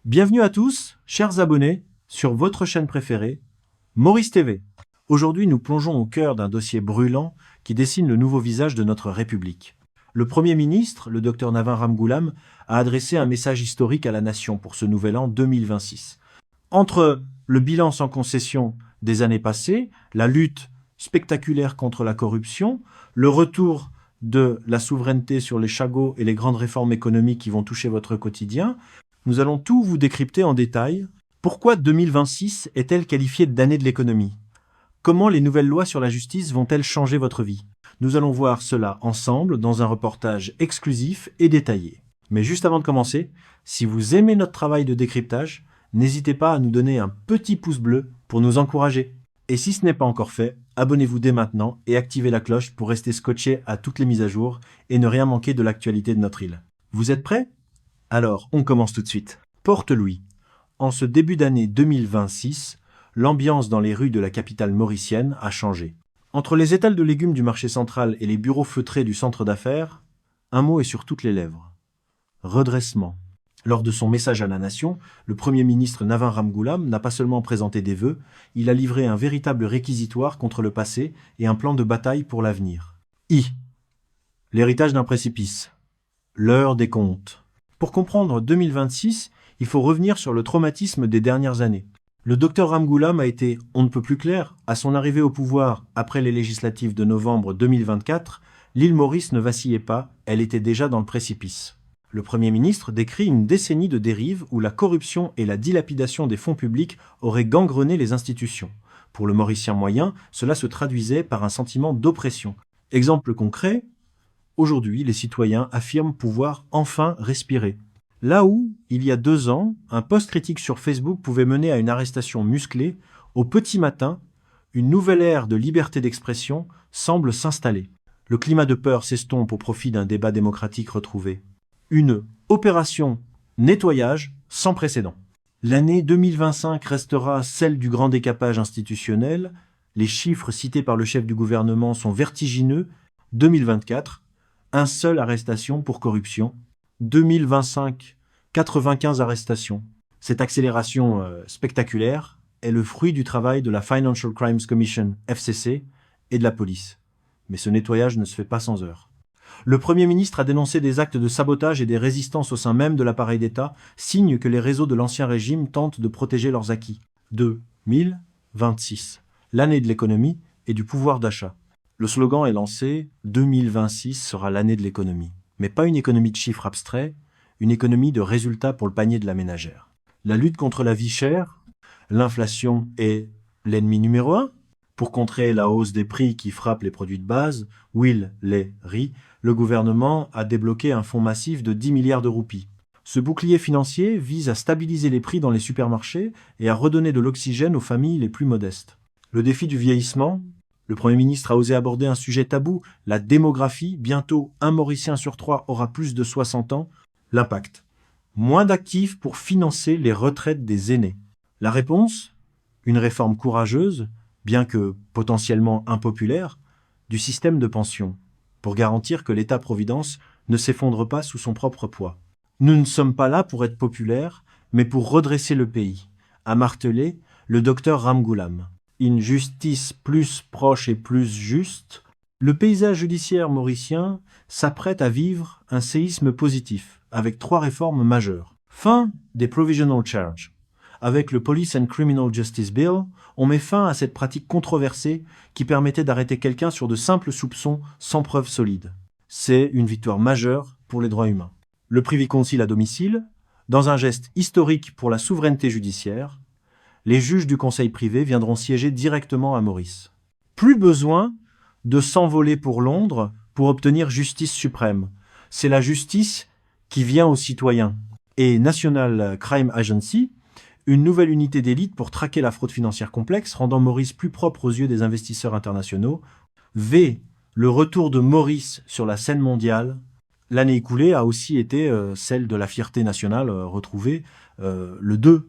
Bienvenue à tous, chers abonnés, sur votre chaîne préférée, Maurice TV. Aujourd'hui, nous plongeons au cœur d'un dossier brûlant qui dessine le nouveau visage de notre République. Le Premier ministre, le Dr Navin Ramgoolam, a adressé un message historique à la nation pour ce nouvel an 2026. Entre le bilan sans concession des années passées, la lutte spectaculaire contre la corruption, le retour de la souveraineté sur les chagots et les grandes réformes économiques qui vont toucher votre quotidien, nous allons tout vous décrypter en détail. Pourquoi 2026 est-elle qualifiée d'année de l'économie? Comment les nouvelles lois sur la justice vont-elles changer votre vie? Nous allons voir cela ensemble dans un reportage exclusif et détaillé. Mais juste avant de commencer, si vous aimez notre travail de décryptage, n'hésitez pas à nous donner un petit pouce bleu pour nous encourager. Et si ce n'est pas encore fait, abonnez-vous dès maintenant et activez la cloche pour rester scotché à toutes les mises à jour et ne rien manquer de l'actualité de notre île. Vous êtes prêts? Alors, on commence tout de suite. Port-Louis. En ce début d'année 2026, l'ambiance dans les rues de la capitale mauricienne a changé. Entre les étals de légumes du marché central et les bureaux feutrés du centre d'affaires, un mot est sur toutes les lèvres. Redressement. Lors de son message à la nation, le Premier ministre Navin Ramgoolam n'a pas seulement présenté des vœux, il a livré un véritable réquisitoire contre le passé et un plan de bataille pour l'avenir. L'héritage d'un précipice. L'heure des comptes. Pour comprendre 2026, il faut revenir sur le traumatisme des dernières années. Le docteur Ramgoolam a été on ne peut plus clair. À son arrivée au pouvoir après les législatives de novembre 2024, l'île Maurice ne vacillait pas, elle était déjà dans le précipice. Le Premier ministre décrit une décennie de dérives où la corruption et la dilapidation des fonds publics auraient gangrené les institutions. Pour le Mauricien moyen, cela se traduisait par un sentiment d'oppression. Exemple concret, aujourd'hui, les citoyens affirment pouvoir enfin respirer. Là où, il y a 2 ans, un post critique sur Facebook pouvait mener à une arrestation musclée, au petit matin, une nouvelle ère de liberté d'expression semble s'installer. Le climat de peur s'estompe au profit d'un débat démocratique retrouvé. Une opération nettoyage sans précédent. L'année 2025 restera celle du grand décapage institutionnel. Les chiffres cités par le chef du gouvernement sont vertigineux. 2024, un seul arrestation pour corruption. 2025, 95 arrestations. Cette accélération spectaculaire est le fruit du travail de la Financial Crimes Commission, FCC, et de la police. Mais ce nettoyage ne se fait pas sans heurts. Le Premier ministre a dénoncé des actes de sabotage et des résistances au sein même de l'appareil d'État, signe que les réseaux de l'Ancien Régime tentent de protéger leurs acquis. 2026, l'année de l'économie et du pouvoir d'achat. Le slogan est lancé « 2026 sera l'année de l'économie ». Mais pas une économie de chiffres abstraits, une économie de résultats pour le panier de la ménagère. La lutte contre la vie chère, l'inflation est l'ennemi numéro 1. Pour contrer la hausse des prix qui frappe les produits de base, huile, lait, riz, le gouvernement a débloqué un fonds massif de 10 milliards de roupies. Ce bouclier financier vise à stabiliser les prix dans les supermarchés et à redonner de l'oxygène aux familles les plus modestes. Le défi du vieillissement. Le Premier ministre a osé aborder un sujet tabou, la démographie. Bientôt, un Mauricien sur 3 aura plus de 60 ans. L'impact. Moins d'actifs pour financer les retraites des aînés. La réponse? Une réforme courageuse, bien que potentiellement impopulaire, du système de pension, pour garantir que l'État-providence ne s'effondre pas sous son propre poids. Nous ne sommes pas là pour être populaires, mais pour redresser le pays, a martelé le docteur Ramgoolam. Une justice plus proche et plus juste, le paysage judiciaire mauricien s'apprête à vivre un séisme positif, avec 3 réformes majeures. Fin des Provisional Charges. Avec le Police and Criminal Justice Bill, on met fin à cette pratique controversée qui permettait d'arrêter quelqu'un sur de simples soupçons sans preuve solide. C'est une victoire majeure pour les droits humains. Le privy-council à domicile, dans un geste historique pour la souveraineté judiciaire, les juges du conseil privé viendront siéger directement à Maurice. Plus besoin de s'envoler pour Londres pour obtenir justice suprême. C'est la justice qui vient aux citoyens. Et National Crime Agency, une nouvelle unité d'élite pour traquer la fraude financière complexe, rendant Maurice plus propre aux yeux des investisseurs internationaux. Le retour de Maurice sur la scène mondiale. L'année écoulée a aussi été celle de la fierté nationale retrouvée. Le 2